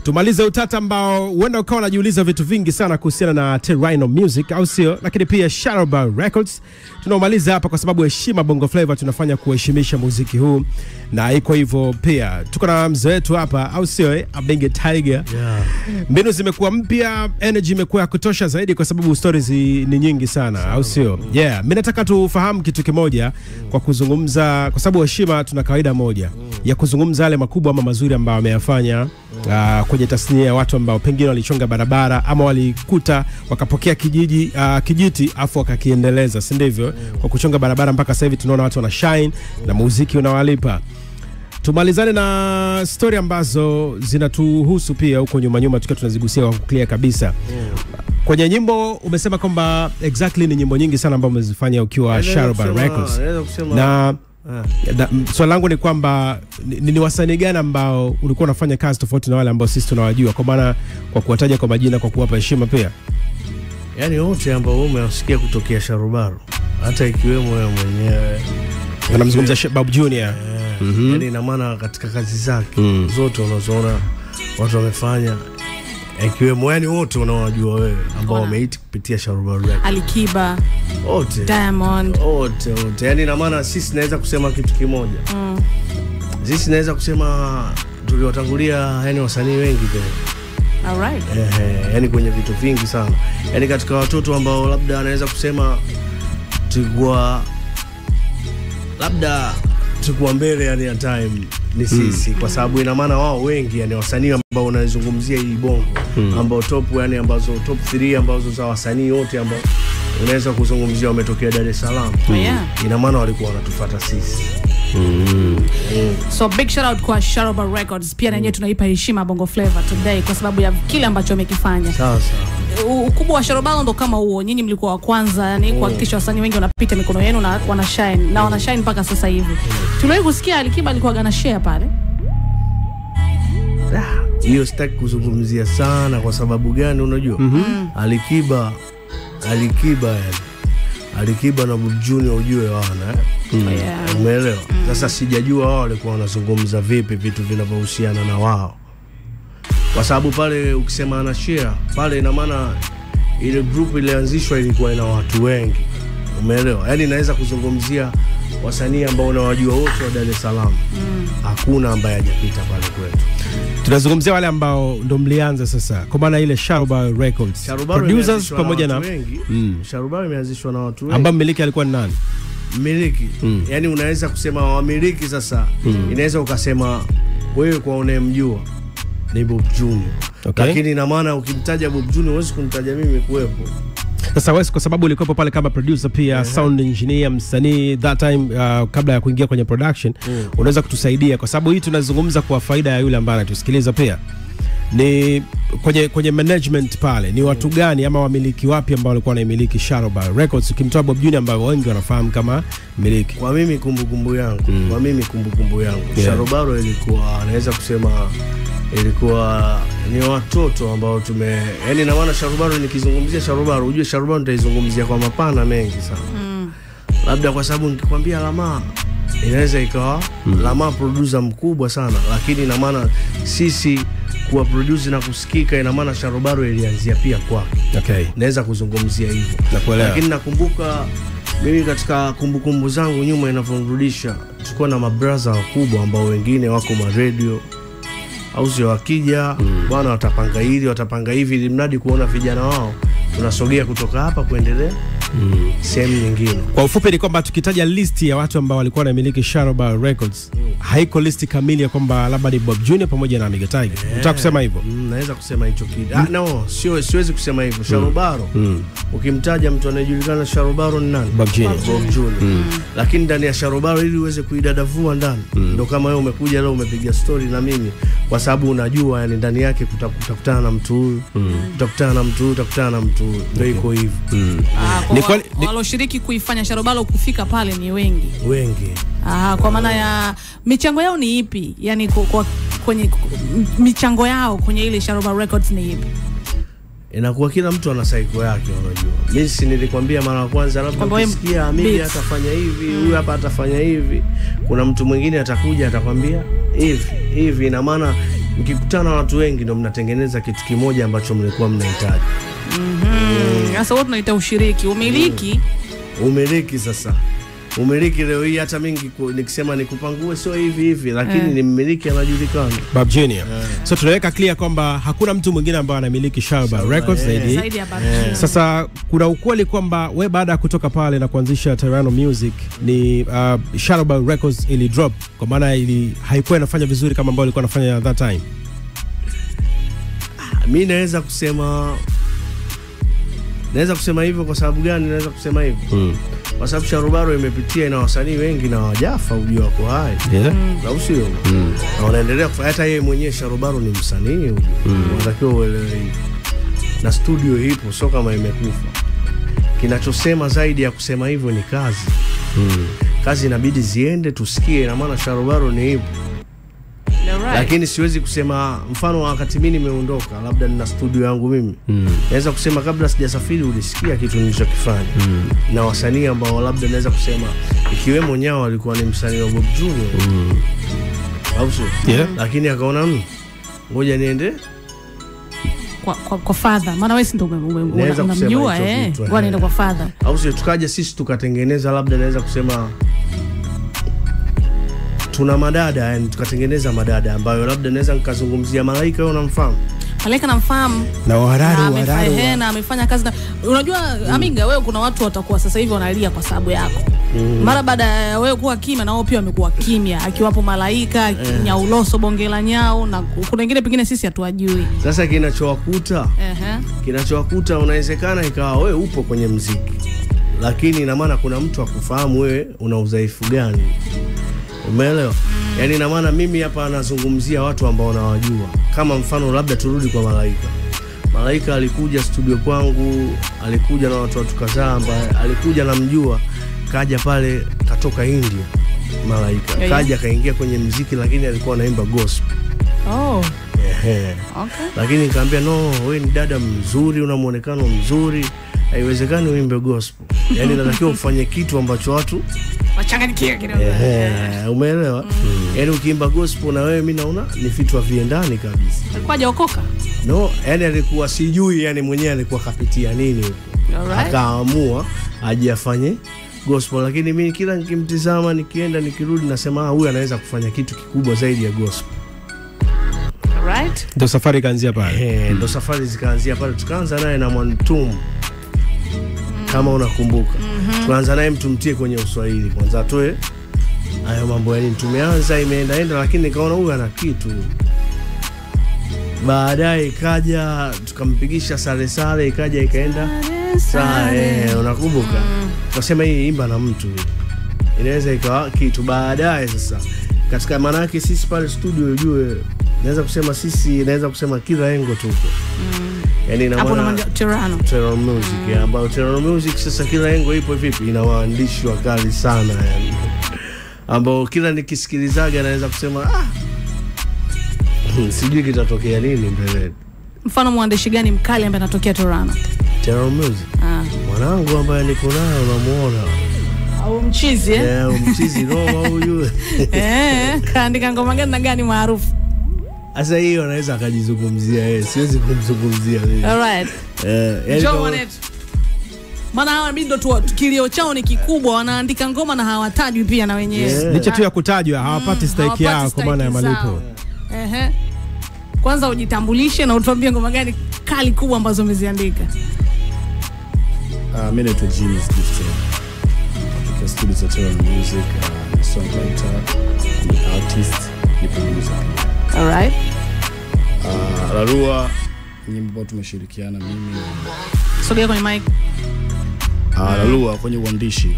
Tumalize utata ambao huenda ukawa unajiuliza vitu vingi sana kuhusiana na Terrino Music au sio, lakini pia Shadowbar Records. Tunaomaliza hapa kwa sababu heshima Bongo Flava tunafanya kuheshimisha muziki huu, na iko hivyo pia. Tuko na mzee wetu hapa au sio, Abenge Tiger. Mbinu zimekuwa mpya, energy imekuwa ya kutosha zaidi kwa sababu stories ni nyingi sana au sio? Mimi nataka tufahamu kitu kimoja kwa kuzungumza, kwa sababu heshima tuna kawaida moja ya kuzungumza yale makubwa ama mazuri ambayo wameyafanya kwenye tasnia ya watu ambao pengine walichonga barabara ama walikuta wakapokea kijiti afu wakakiendeleza, si ndivyo? Kwa kuchonga barabara mpaka sasa hivi tunaona watu wana shine na muziki unawalipa. Tumalizane na story ambazo zinatuhusu pia huko nyuma tukiwa tunazigusia kwa clear kabisa. Kwenye nyimbo umesema kwamba exactly ni nyimbo nyingi sana ambazo umezifanya ukiwa Shadowbar Records. Na swali langu ni kwamba ni wasanii gani ambao ulikuwa unafanya kazi tofauti na wale ambao sisi tunawajua, kwa maana kwa kuwataja kwa majina, kwa kuwapa heshima pia? Yani wote ambao umewasikia kutokea Shadowbar, hata ikiwemo wewe mwenyewe. Anamzungumza Bob Junior. Yani ina maana katika kazi zake zote unazoona watu wamefanya, ikiwemo yani wote unaowajua wewe ambao wameiti kupitia Shadowbar Records. Alikiba, wote, Diamond, wote. Yani ina maana sisi naweza kusema kitu kimoja. Sisi naweza kusema tuliwatangulia yani wasanii wengi tena. Alright. Yani kwenye vitu vingi sana. Yani katika watoto ambao labda anaweza kusema tulikuwa mbele yani ya time ni sisi, kwa sababu ina maana wao wengi yani wasanii ambao unazungumzia hii Bongo ambao top yani ambazo top 3 ambazo za wasanii wote ambao unaweza kuzungumzia wametokea Dar es Salaam. Ina maana walikuwa wanatufuata sisi. So big shout out kwa Shadowbar Records. Pia na yenyewe tunaipa heshima Bongo Flava today kwa sababu ya kile ambacho wamekifanya. Sawa. Ukubwa wa Shadowbar ndo kama huo. Nyinyi mlikuwa wa kwanza yani kuhakikisha wasanii wengi wanapita mikono yenu na wana shine, na wana shine mpaka sasa hivi. Tuliwahi kusikia Alikiba alikuwa gana share pale. Hiyo sitaki kuzungumzia sana kwa sababu gani unajua? Alikiba na Bob Junior ujue wana umeelewa? Sasa sijajua wao walikuwa wanazungumza vipi vitu vinavyohusiana na wao, kwa sababu pale ukisema ana share pale ina maana ile group ilianzishwa ilikuwa ina watu wengi, umeelewa? Yani naweza kuzungumzia wasanii ambao unawajua wote wa Dar es Salaam. Hakuna ambaye hajapita pale kwetu. Tunazungumzia wale ambao ndo mlianza sasa, kwa maana ile Shadowbar Records. Producers pamoja na Shadowbar imeanzishwa na watu wengi. Ambao mmiliki alikuwa ni nani? Mmiliki. Yani unaweza kusema wamiliki sasa. Inaweza ukasema wewe kwa unayemjua ni Bob Junior. Lakini ina maana ukimtaja Bob Junior huwezi kunitaja mimi kuwepo. Sasa wewe kwa sababu ulikuwa pale kama producer pia, sound engineer, msanii that time kabla ya kuingia kwenye production, unaweza kutusaidia kwa sababu hii tunazungumza kwa faida ya yule ambaye anatusikiliza pia. Ni kwenye management pale ni watu gani ama wamiliki wapi ambao walikuwa wanaimiliki Shadowbar Records, ukimtoa Bob Junior ambao wengi wanafahamu kama miliki? Kwa mimi kumbukumbu yangu, Shadowbar ilikuwa naweza kusema ilikuwa ni watoto ambao yani na maana Shadowbar, nikizungumzia Shadowbar ujue Shadowbar nitaizungumzia kwa mapana mengi sana. Labda kwa sababu nikikwambia Lama inaweza ikawa Lama producer mkubwa sana, lakini ina maana sisi kuwa producer na kusikika ina maana Shadowbar ilianzia pia kwake. Naweza kuzungumzia hivyo. Lakini nakumbuka mimi katika kumbukumbu zangu nyuma inavyonirudisha, tulikuwa na mabrother wakubwa ambao wengine wako ma radio au sio, wakija bwana watapanga hili watapanga hivi, ili mradi kuona vijana wao tunasogea kutoka hapa kuendelea sehemu nyingine. Kwa ufupi ni kwamba tukitaja listi ya watu ambao walikuwa wanamiliki Shadowbar Records, haiko listi kamili ya kwamba labda ni Bob Junior pamoja na Amiga Tiger. Unataka kusema hivyo? Naweza kusema hicho kitu. No, siwezi kusema hivyo. Shadowbar ukimtaja mtu anayejulikana Shadowbar ni nani? Bob Junior. Lakini ndani ya Shadowbar ili uweze kuidadavua ndani, ndio kama wewe umekuja leo umepiga story na mimi, kwa sababu unajua yani ndani yake kutakutana na mtu huyu, utakutana na mtu huyu, utakutana na mtu huyu. Ndio iko hivyo. Walioshiriki kuifanya Shadowbar kufika pale ni wengi. Kwa maana ya michango yao ni ipi? Yani kwenye michango yao kwenye ile Shadowbar Records ni ipi? Inakuwa kila mtu ana cycle yake unajua. Mimi si nilikwambia mara ya kwanza labda ukisikia mimi atafanya hivi, huyu hapa atafanya hivi, kuna mtu mwingine atakuja atakwambia hivi. Ina maana mkikutana watu wengi ndio mnatengeneza kitu kimoja ambacho mlikuwa mnahitaji. Sasa wote tunaita ushiriki, umiliki. Umiliki sasa. Umiliki leo hii hata mingi nikisema nikupangue sio hivi lakini ni mmiliki anajulikana. Bob Junior. So tunaweka clear kwamba hakuna mtu mwingine ambaye anamiliki Shadowbow Records zaidi ya Bob Junior. Sasa kuna ukweli kwamba wewe baada ya kutoka pale na kuanzisha Terrano Music ni Shadowbow Records ili drop kwa maana haikuwa inafanya vizuri kama ambao ilikuwa inafanya at that time. Mimi naweza kusema hivyo kwa sababu gani naweza kusema hivyo? Kwa sababu Shadowbow imepitia na wasanii wengi na wajafa ujua wako hai. Na sio. Na wanaendelea kufanya, hata yeye mwenyewe Shadowbow ni msanii unatakiwa uelewe. Na studio ipo sio kama imekufa. Kinachosema zaidi ya kusema hivyo ni kazi. Kazi inabidi ziende tusikie, na maana Shadowbow ni ipo. Lakini siwezi kusema mfano wakati mimi nimeondoka labda nina studio yangu mimi. Naweza kusema kabla sijasafiri ulisikia kitu nilichokifanya. Na wasanii ambao labda naweza kusema ikiwemo Nyao alikuwa ni msanii wa Bob Junior. Au sio? Lakini akaona ngoja niende kwa father. Maana wewe si ndio unamjua ngoja niende kwa father. Au sio, tukaja sisi tukatengeneza labda naweza kusema tuna madada, yani tukatengeneza madada ambayo labda naweza nikazungumzia Malaika. Wewe unamfahamu? Malaika namfahamu. Na Wararu amefanya kazi na unajua Aminga, wewe kuna watu watakuwa sasa hivi wanalia kwa sababu yako. Mara baada ya wewe kuwa kimya na wao pia wamekuwa kimya, akiwapo Malaika, Nyauloso, Bongela Nyao na kuna wengine pengine sisi hatuwajui. Sasa kinachowakuta unawezekana ikawa wewe upo kwenye muziki, lakini ina maana kuna mtu akufahamu wewe una udhaifu gani. Umeelewa? Yani ina maana mimi hapa anazungumzia watu ambao nawajua. Kama mfano labda turudi kwa Malaika. Malaika alikuja studio kwangu, alikuja na watu kadhaa ambao alikuja namjua, kaja pale katoka India. Malaika kaja kaingia kwenye muziki lakini alikuwa anaimba gospel. Okay. Lakini nikamwambia no, wewe ni dada mzuri, una muonekano mzuri, haiwezekani uimbe gospel. Yani natakiwa ufanye kitu ambacho watu wachanganyikia kidogo. Umeelewa? Yani ukiimba gospel na wewe mimi naona ni vitu viendani kabisa. Alikuwa hajaokoka? No, yani alikuwa sijui, yani mwenyewe alikuwa kapitia nini huko. Akaamua aje afanye gospel, lakini mimi kila nikimtizama nikienda nikirudi nasema huyu anaweza kufanya kitu kikubwa zaidi ya gospel. Alright. Ndio safari ikaanzia pale. Ndio safari zikaanzia pale. Tukaanza naye na Mwantumu. Kama unakumbuka. Tuanza naye mtumtie kwenye Uswahili. Kwanza atoe hayo mambo yani tumeanza imeenda lakini nikaona huyu ana kitu. Baadaye ikaja tukampigisha sare ikaja ikaenda unakumbuka? Tukasema hii imba na mtu. Inaweza ikawa kitu baadaye sasa. Katika maana yake sisi pale studio ujue naweza kusema kila engo tuko. Yani na maana Terrano Music ambayo Terrano Music sasa kila engo ipo vipi, ina waandishi wakali sana yani. Ambao kila nikisikilizaga naweza kusema sijui kitatokea nini mbele. Mfano mwandishi gani mkali ambaye anatokea Terrano Music? Mwanangu ambaye niko naye unamuona. Au mchizi mchizi Roma huyu. Kaandika ngoma gani na gani maarufu? Asa hiyo anaweza akajizungumzia siwezi kumzungumzia mimi. Alright. Maana hawa ndio tu kilio chao ni kikubwa, wanaandika ngoma na hawatajwi pia na wenyewe. Licha tu ya kutajwa hawapati stake yao kwa maana ya malipo. Kwanza ujitambulishe na utuambie ngoma gani kali kubwa ambazo umeziandika. Mimi naitwa Genius Gifted. Kutoka studio za Terrano Music, songwriter, artist, ni producer. Alright. Rarua nyimbo ambazo tumeshirikiana mimi na sogea kwenye mic. Rarua kwenye uandishi.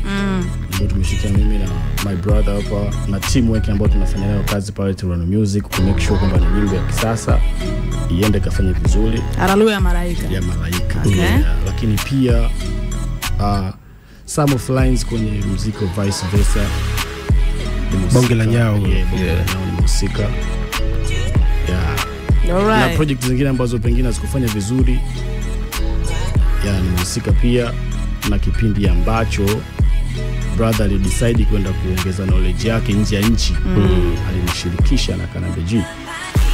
Ndio tumeshirikiana mimi na my brother hapa na teamwork ambayo tunafanya nayo kazi pale Terrano Music ku make sure kwamba ni nyimbo ya kisasa iende kafanye vizuri. Rarua ya Malaika. Okay. Lakini pia some of lines kwenye muziki vice versa. Bongela Nyao. Ni muziki. Na project zingine ambazo pengine hazikufanya vizuri nimehusika pia na kipindi ambacho brother alidecide kwenda kuongeza knowledge yake nje ya nchi. Alinishirikisha na kanambia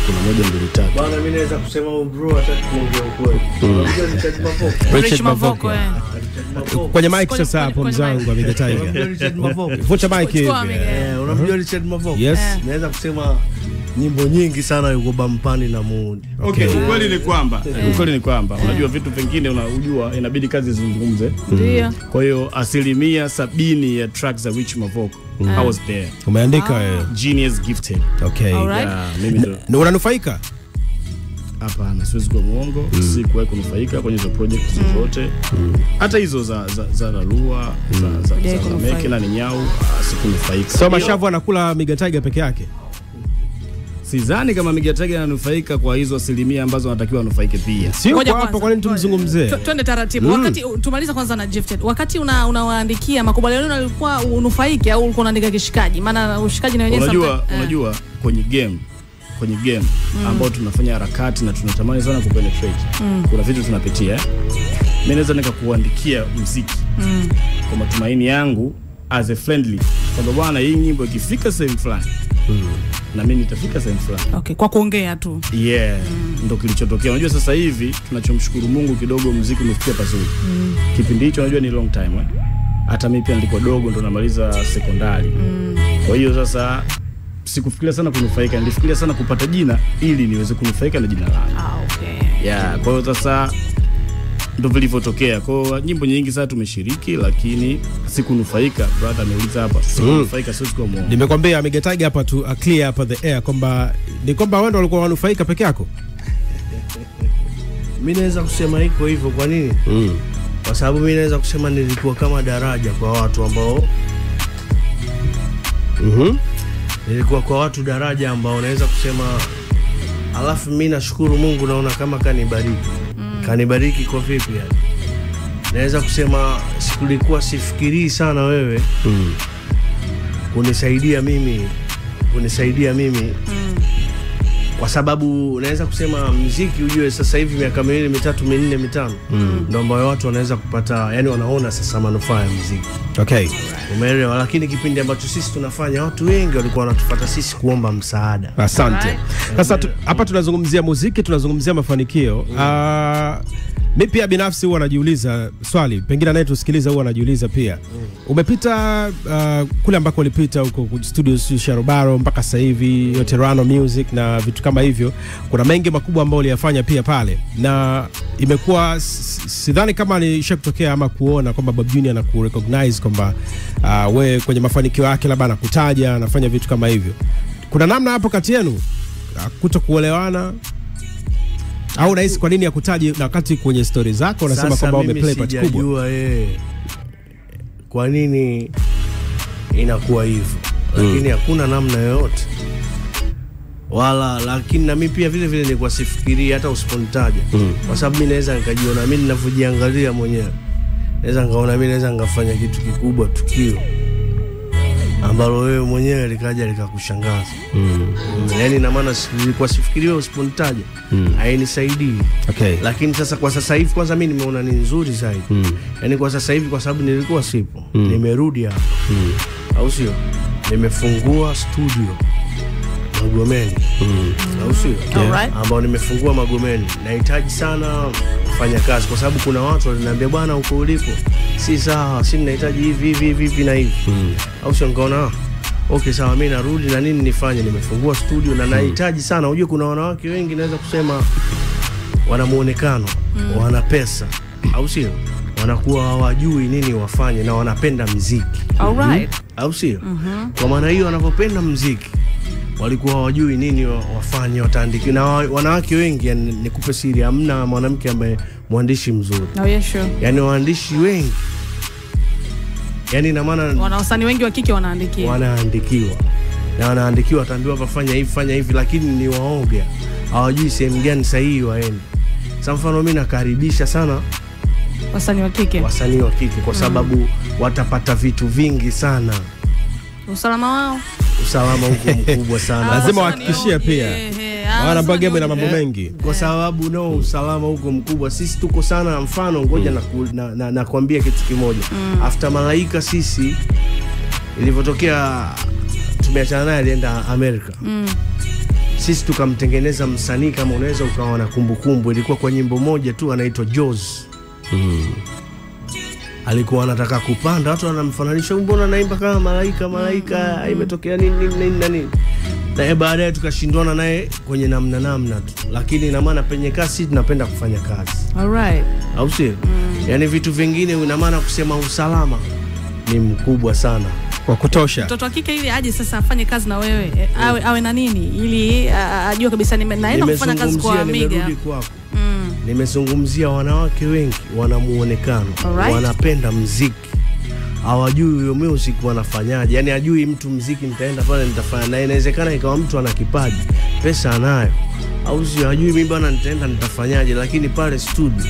kuna 1 2 3. Bwana mimi naweza kusema bro hata kuongea ukweli. Unajua Richard Mavoko. Richard Mavoko. Kwenye mic sasa hapo mzangu Amiga Tiger. Richard Mavoko. Vuta mic hivi. Unamjua Richard Mavoko? Yes. Naweza kusema nyimbo nyingi sana yuko Bampani na Muuni. Okay, ukweli ni kwamba unajua vitu vingine unajua inabidi kazi zizungumze. Ndio. Kwa hiyo 70% ya tracks za Rich Mavoko I was there. Umeandika wewe. Genius Gifted. Okay. Mimi ndo unanufaika? Hapana, siwezi kuwa muongo. Sikuwahi kunufaika kwenye hizo projects zote. Hata hizo za Lalua, za Meke na Nyau sikunufaika. So Mashavu anakula Amiga Tiger peke yake? Sidhani kama Amiga Tiger ananufaika kwa hizo 1% ambazo anatakiwa anufaike pia. Sio kwa hapo, kwa nini tumzungumzie? Twende taratibu. Wakati tumaliza kwanza na Gifted. Wakati unawaandikia makubaliano yalikuwa unufaike au ulikuwa unaandika kishikaji? Maana ushikaji na wenyewe unajua kwenye game ambao tunafanya harakati na tunatamani sana kupenetrate. Kuna vitu tunapitia. Mimi naweza nikakuandikia muziki kwa matumaini yangu as a friendly kwamba bwana hii nyimbo ikifika sehemu fulani na mimi nitafika sehemu fulani. Okay, kwa kuongea tu. Yeah, ndio kilichotokea. Unajua sasa hivi tunachomshukuru Mungu kidogo muziki umefikia pazuri. Kipindi hicho unajua ni long time hata mimi pia nilikuwa dogo ndo namaliza sekondari. Kwa hiyo sasa sikufikiria sana kunufaika, nilifikiria sana kupata jina ili niweze kunufaika na jina langu. Okay. Yeah, kwa hiyo sasa ndo vilivyotokea. Kwa hiyo nyimbo nyingi sana tumeshiriki lakini sikunufaika. Brother ameuliza hapa, sikunufaika, sio kwa muongo. Nimekwambia Amiga Tiger hapa tu clear hapa the air kwamba ni kwamba wewe ndo ulikuwa unanufaika peke yako. Mimi naweza kusema iko hivyo kwa nini? Kwa sababu mimi naweza kusema nilikuwa kama daraja kwa watu ambao nilikuwa kwa watu daraja ambao naweza kusema, alafu mimi nashukuru Mungu naona kama kanibariki. Kanibariki kwa vipi yani? Naweza kusema sikulikuwa sifikirii sana wewe kunisaidia mimi kwa sababu naweza kusema muziki ujue sasa hivi miaka 2, 3, 4, 5 ndio ambayo watu wanaweza kupata, yani wanaona sasa manufaa ya muziki. Okay. Umeelewa? Lakini kipindi ambacho sisi tunafanya watu wengi walikuwa wanatufuata sisi kuomba msaada. Asante. Sasa hapa tunazungumzia muziki, tunazungumzia mafanikio. Mimi pia binafsi huwa najiuliza swali, pengine naye tusikiliza huwa najiuliza pia. Umepita kule ambako ulipita huko studios Sharobaro mpaka sasa hivi Terrano Music na vitu kama hivyo. Kuna mengi makubwa ambayo uliyafanya pia pale. Na imekuwa sidhani kama ni kutokea ama kuona kwamba Bob Junior anakurecognize kwamba wewe kwenye mafanikio yake labda anakutaja, anafanya vitu kama hivyo. Kuna namna hapo kati yenu kutokuelewana? Au unahisi kwa nini yakutaje na wakati kwenye story zako unasema kwamba umeplay part kubwa? Sijajua kwa nini inakuwa hivyo. Lakini hakuna namna yoyote. Wala lakini na mimi pia vile vile nilikuwa sifikiri hata usiponitaja. Kwa sababu mimi naweza nikajiona mimi ninavyojiangalia mwenyewe. Naweza ngaona mimi naweza ngafanya kitu kikubwa, tukio ambalo wewe mwenyewe likaja likakushangaza. Yaani na maana nilikuwa sifikiri wewe usiponitaja hainisaidii. Okay. Lakini sasa kwa sasa hivi kwanza mimi nimeona ni nzuri zaidi. Yaani kwa sasa hivi kwa sababu nilikuwa sipo, nimerudi hapa. Au sio? Nimefungua studio Magomeni. Au sio? Ambao nimefungua Magomeni. Nahitaji sana kufanya kazi kwa sababu kuna watu waliniambia bwana uko ulipo si sawa, si ninahitaji hivi na hivi. Au sio? Ngaona okay sawa, mimi narudi na nini nifanye, nimefungua studio na nahitaji sana. Unajua kuna wanawake wengi naweza kusema wana muonekano, wana pesa, au sio? Wanakuwa hawajui nini wafanye na wanapenda muziki. Au sio? Kwa maana hiyo wanapopenda muziki walikuwa hawajui nini wafanye, wataandika. Na wanawake wengi, nikupe siri, hamna mwanamke ambaye mwandishi mzuri. Yani waandishi wengi, yani na maana wasanii wengi wa kike wanaandikiwa na wanaandikiwa, ataambiwa fanya hivi fanya hivi, lakini ni waoga, hawajui sehemu gani sahihi waende. Sasa mfano mimi nakaribisha sana wasanii wa kike kwa sababu watapata vitu vingi sana. Usalama huko mkubwa sana. Lazima wahakikishie pia. Wana bagame na mambo mengi. Kwa sababu usalama huko mkubwa. Sisi tuko sana, mfano ngoja na kuambia kitu kimoja. After Malaika sisi ilivyotokea tumeachana naye, alienda Amerika. sisi tukamtengeneza msanii kama unaweza ukawa na kumbukumbu. Ilikuwa kwa nyimbo moja tu anaitwa Joz. Alikuwa anataka kupanda, watu wanamfananisha, mbona anaimba kama malaika, imetokea nini na nini. Na baadaye tukashindwana naye kwenye namna tu. Lakini ina maana penye kazi tunapenda kufanya kazi. Alright. Au sio? Yani vitu vingine ina maana kusema usalama ni mkubwa sana. Kwa kutosha. Mtoto wa kike ili aje sasa afanye kazi na wewe, awe na nini ili ajue kabisa naenda kufanya kazi kwa Amiga. Nimerudi kwako. Nimezungumzia wanawake wengi wana muonekano, wanapenda muziki. Hawajui huyo music wanafanyaje. Yani hajui mtu muziki nitaenda pale nitafanya. Na inawezekana ikawa mtu ana kipaji, pesa anayo. Au sio, hajui mimi bwana nitaenda nitafanyaje, lakini pale studio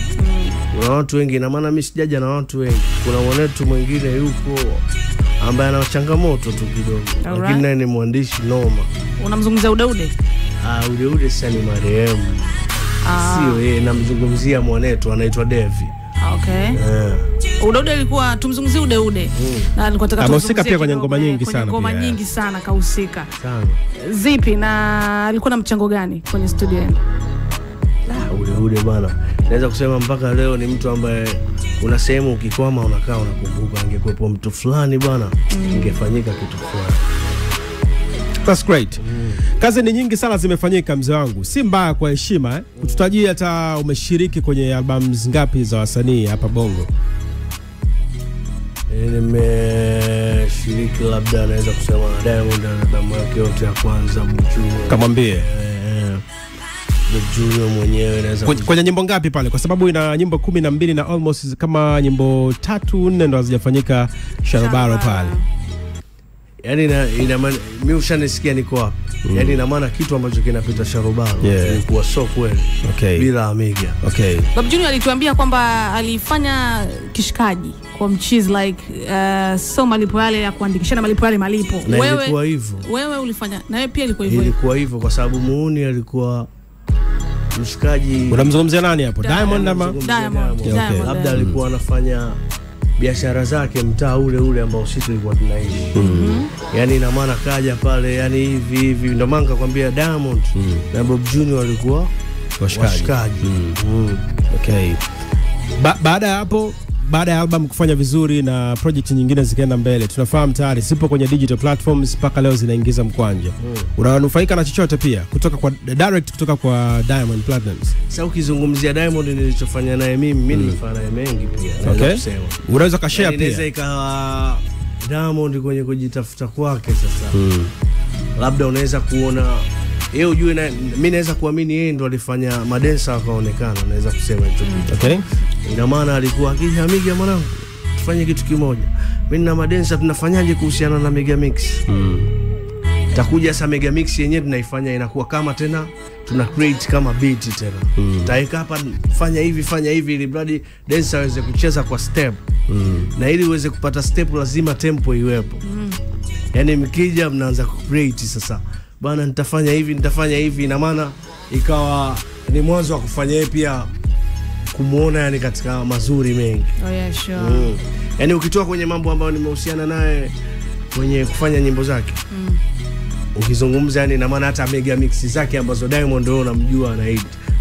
kuna watu wengi. Na maana mimi sijaja na watu wengi. Kuna mwanetu mwingine yuko ambaye ana changamoto tu kidogo, lakini naye ni mwandishi noma. Unamzungumzia Udeude? Udeude sasa ni marehemu. Sio yeye, namzungumzia mwanetu anaitwa Devi. Okay. Udeude alikuwa tumzungumzie Udeude. Na alikuwa nataka tumzungumzie pia kwenye ngoma nyingi sana. Ngoma nyingi sana kahusika. Sana. Zipi na alikuwa na mchango gani kwenye studio yenu? Udeude bana, naweza kusema mpaka leo ni mtu ambaye kuna sehemu ukikwama unakaa unakumbuka, angekuepo mtu fulani bana, ingefanyika kitu fulani. That's great. Kazi ni nyingi sana zimefanyika mzee wangu. Si mbaya kwa heshima kututajia hata umeshiriki kwenye albums ngapi za wasanii hapa Bongo? Nimeshiriki labda naweza kusema Diamond album yake yote ya kwanza Buju. Kamwambie. Buju mwenyewe naweza. Kwenye nyimbo ngapi pale? Kwa sababu ina nyimbo 12 na almost kama nyimbo 3-4 ndo hazijafanyika Sharobaro pale. Yani ina maana mimi ushanisikia niko hapa. Yani ina maana kitu ambacho kinapita Sharobaro ilikuwa so kweli. Bila Amiga. Bob Junior alituambia kwamba alifanya kishikaji kwa mchizi like so malipo yale ya kuandikishana malipo. Wewe ulifanya na wewe pia ilikuwa hivyo. Ilikuwa hivyo kwa sababu Muuni alikuwa mshikaji. Unamzungumzia nani hapo? Diamond ama Diamond. Labda alikuwa anafanya biashara zake mtaa ule ambao sisi tulikuwa tunaishi. Yani ina maana kaja pale yani hivi ndio maana nakwambia Diamond na Bob Junior walikuwa washikaji. Baada ya hapo, baada ya album kufanya vizuri na project nyingine zikaenda mbele, tunafahamu tayari sipo kwenye digital platforms mpaka leo zinaingiza mkwanja. Unanufaika na chochote pia kutoka kwa direct kutoka kwa Diamond Platnumz? Sasa ukizungumzia Diamond nilichofanya naye mimi nimefanya naye mengi pia. Unaweza ka share pia. Inaweza ikawa Diamond kwenye kujitafuta kwake sasa. Labda unaweza kuona yeye ujue na mimi naweza kuamini yeye ndo alifanya madensa akaonekana, naweza kusema hicho kitu. Ina maana alikuwa akija Amiga mwanangu tufanye kitu kimoja. Mimi na madensa tunafanyaje kuhusiana na Mega Mix? Takuja sasa Mega Mix yenyewe tunaifanya inakuwa kama tena tuna create kama beat tena. Taika hapa fanya hivi ili bradi dancer aweze kucheza kwa step. Na ili uweze kupata step lazima tempo iwepo. Yani mkija mnaanza ku create sasa. Bana nitafanya hivi ina maana ikawa ni mwanzo wa kufanya yeye pia kumuona yani katika mazuri mengi. Yani ukitoa kwenye mambo ambayo nimehusiana naye kwenye kufanya nyimbo zake. Ukizungumza yani ina maana hata Mega Mix zake ambazo Diamond ndio unamjua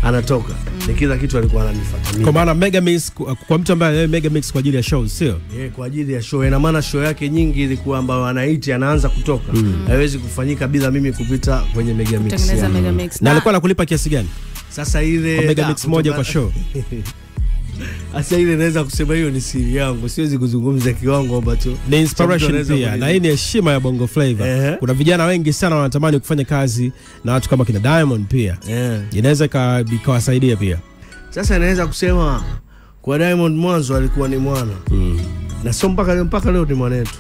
anatoka. Ni kila kitu alikuwa ananifuata mimi. Kwa maana Mega Mix kwa mtu ambaye Mega Mix kwa ajili ya shows sio? Kwa ajili ya show. Ina maana show yake nyingi ilikuwa ambayo anaanza kutoka. Haiwezi kufanyika bila mimi kupita kwenye Mega Mix. Na alikuwa anakulipa kiasi gani? Sasa ile Mega Mix moja kwa show. Asa ile naweza kusema hiyo ni siri yangu. Siwezi kuzungumza kiwango ambacho ni inspiration pia. Na hii ni heshima ya Bongo Flava. Kuna vijana wengi sana wanatamani kufanya kazi na watu kama kina Diamond pia. Inaweza ikawasaidia pia. Sasa naweza kusema kwa Diamond mwanzo alikuwa ni mwana. Na sio mpaka leo ni mwanetu.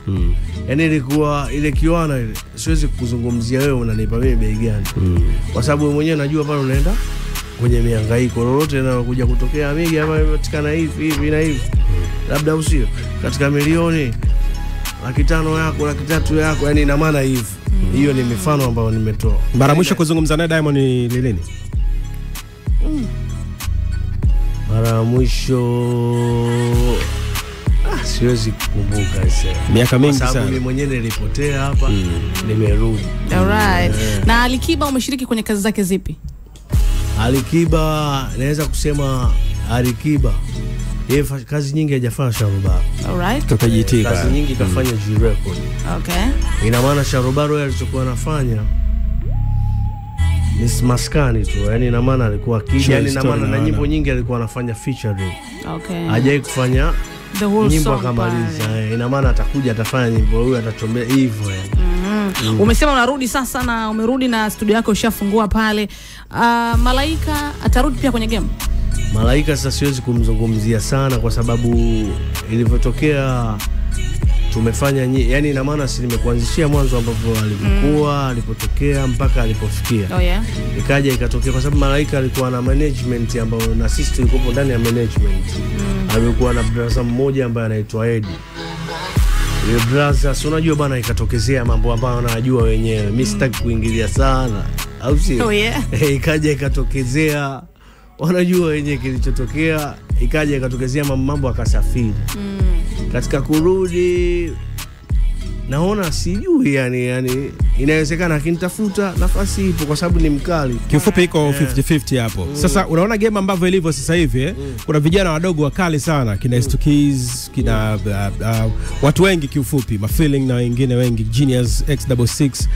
Yani ilikuwa ile kiwana ile. Siwezi kuzungumzia wewe unanipa mimi bei gani. Kwa sababu wewe mwenyewe unajua pale unaenda kwenye mihangaiko lolote na kuja kutokea Amiga ama imepatikana hivi na hivi. Labda usio katika milioni 500 yako 300 yako, yani ina maana hivi. Hiyo ni mifano ambayo nimetoa. Mara mwisho kuzungumza naye Diamond ni lini? Mara mwisho Siwezi kukumbuka miaka mingi sana. Sababu mimi mwenyewe nilipotea hapa, nimerudi. Alright. Na Alikiba umeshiriki kwenye kazi zake zipi? Alikiba naweza kusema Alikiba yeye kazi nyingi hajafanya Sharobaro. Alright. Tukajitika. Kazi nyingi kafanya G-Record. Okay. Ina maana Sharobaro yeye alichokuwa anafanya ni maskani tu. Yaani ina maana alikuwa akija, yani ina maana na nyimbo nyingi alikuwa anafanya featuring. Okay. Hajai kufanya the whole nyimbo song akamaliza. Ina maana atakuja atafanya nyimbo, huyu atachombea hivyo yani. Umesema unarudi sasa na umerudi na studio yako ushafungua pale. Malaika atarudi pia kwenye game? Malaika sasa siwezi kumzungumzia sana kwa sababu ilivyotokea tumefanya yani ina maana si nimekuanzishia mwanzo ambapo alikuwa alipotokea mpaka alipofikia. Oh yeah. Ikaja ikatokea kwa sababu Malaika alikuwa na management ambayo na sisi tulikuwa ndani ya management. Alikuwa na brother mmoja ambaye anaitwa Eddie. Yule brother si unajua bana, ikatokezea mambo ambayo anajua wenyewe. Mimi sitaki kuingilia sana. Au sio? Oh yeah. Ikaja ikatokezea wanajua wenyewe kilichotokea, ikaja ikatokezea mambo akasafiri. Katika kurudi naona sijui yani inawezekana akinitafuta nafasi ipo kwa sababu ni mkali. Kiufupi iko 50-50 hapo. Sasa unaona game ambavyo ilivyo sasa hivi kuna vijana wadogo wakali sana, kina Stukiz, kina watu wengi kiufupi, Mafeeling na wengine wengi, Genius X66.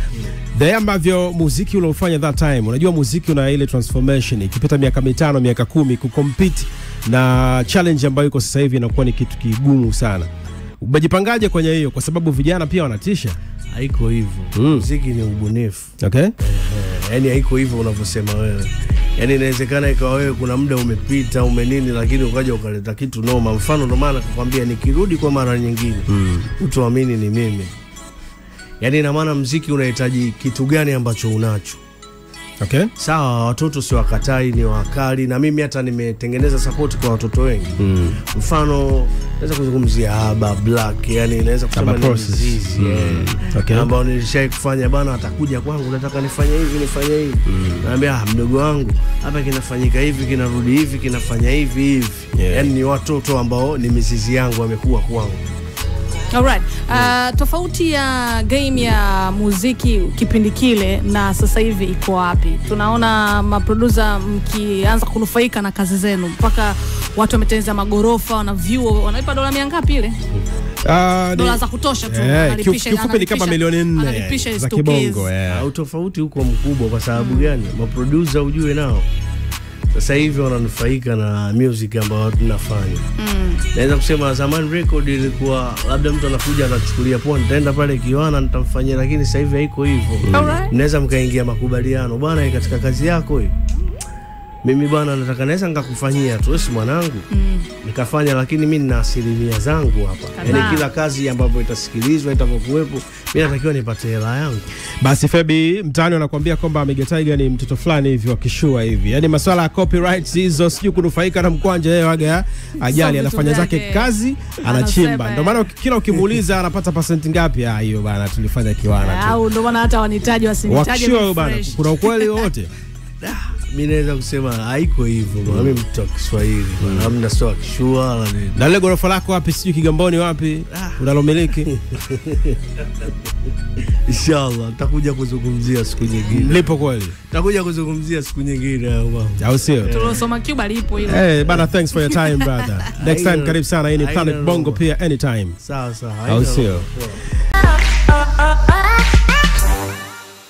The ambavyo muziki uliofanya that time, unajua muziki una ile transformation, ikipita miaka 5 miaka 10 kucompete na challenge ambayo iko sasa hivi inakuwa ni kitu kigumu sana. Umejipangaje kwenye hiyo kwa sababu vijana pia wanatisha? Haiko hivyo. Muziki ni ubunifu. Okay? Yani haiko hivyo unavyosema wewe. Yani inawezekana ikawa wewe kuna muda umepita umenini, lakini ukaja ukaleta kitu noma. Mfano ndo maana nakwambia nikirudi kwa mara nyingine utaamini ni mimi. Yani ina maana muziki unahitaji kitu gani ambacho unacho. Okay? Sawa, watoto si wakatai, ni wakali, na mimi hata nimetengeneza support kwa watoto wengi. Mfano naweza kuzungumzia Aba Black, yani naweza kusema ni Zizi. Okay. Ambao nilishai kufanya bana, atakuja kwangu nataka nifanye hivi nifanye hivi. Naambia mdogo wangu hapa kinafanyika hivi, kinarudi hivi, kinafanya hivi hivi. Yani ni watoto ambao ni mizizi yangu wamekuwa kwangu. Alright. Tofauti ya game ya muziki kipindi kile na sasa hivi iko wapi? Tunaona maproducer mkianza kunufaika na kazi zenu mpaka watu wametengeneza magorofa, wana view, wanalipa dola 100 ngapi ile? Dola za kutosha tu. Kifupi ni kama milioni 4 za kibongo. Utofauti huko mkubwa kwa sababu gani? Maproducer ujue nao sasa hivi wananufaika na music ambayo tunafanya. Naweza kusema zamani record ilikuwa labda mtu anakuja anachukulia poa, nitaenda pale Kiwana nitamfanyia, lakini sasa hivi haiko hivyo. Naweza mkaingia makubaliano, bwana katika kazi yako hii mimi bwana nataka naweza nikakufanyia tu, wewe mwanangu nikafanya, lakini mimi nina asilimia zangu hapa. Yaani kila kazi ambayo itasikilizwa itakapokuwepo mimi natakiwa nipate hela yangu. Basi Febi mtaani wanakuambia kwamba Mega Tiger ni mtoto fulani hivi wakishua hivi. Yaani masuala ya copyrights hizo siju kunufaika na mkwanja yeye waga ajali, anafanya zake kazi anachimba. Ndio maana kila ukimuuliza anapata percent ngapi, hiyo bana tulifanya Kiwana tu. Au ndio maana hata wanitaji wasinitaje bana. Kuna ukweli wote. Mimi naweza kusema haiko hivyo bwana, mimi mtu wa Kiswahili bwana, hamna sawa kishua wala nini. Na ile gorofa lako wapi, sijui Kigamboni wapi unalomiliki? Inshallah tutakuja kuzungumzia siku nyingine. Lipo kweli? Tutakuja kuzungumzia siku nyingine hapo bwana. Au sio? Tulosoma Cuba lipo ile. Bana, thanks for your time brother. Next time karibu sana, hii ni Planet Bongo pia anytime. Sawa. Au sio?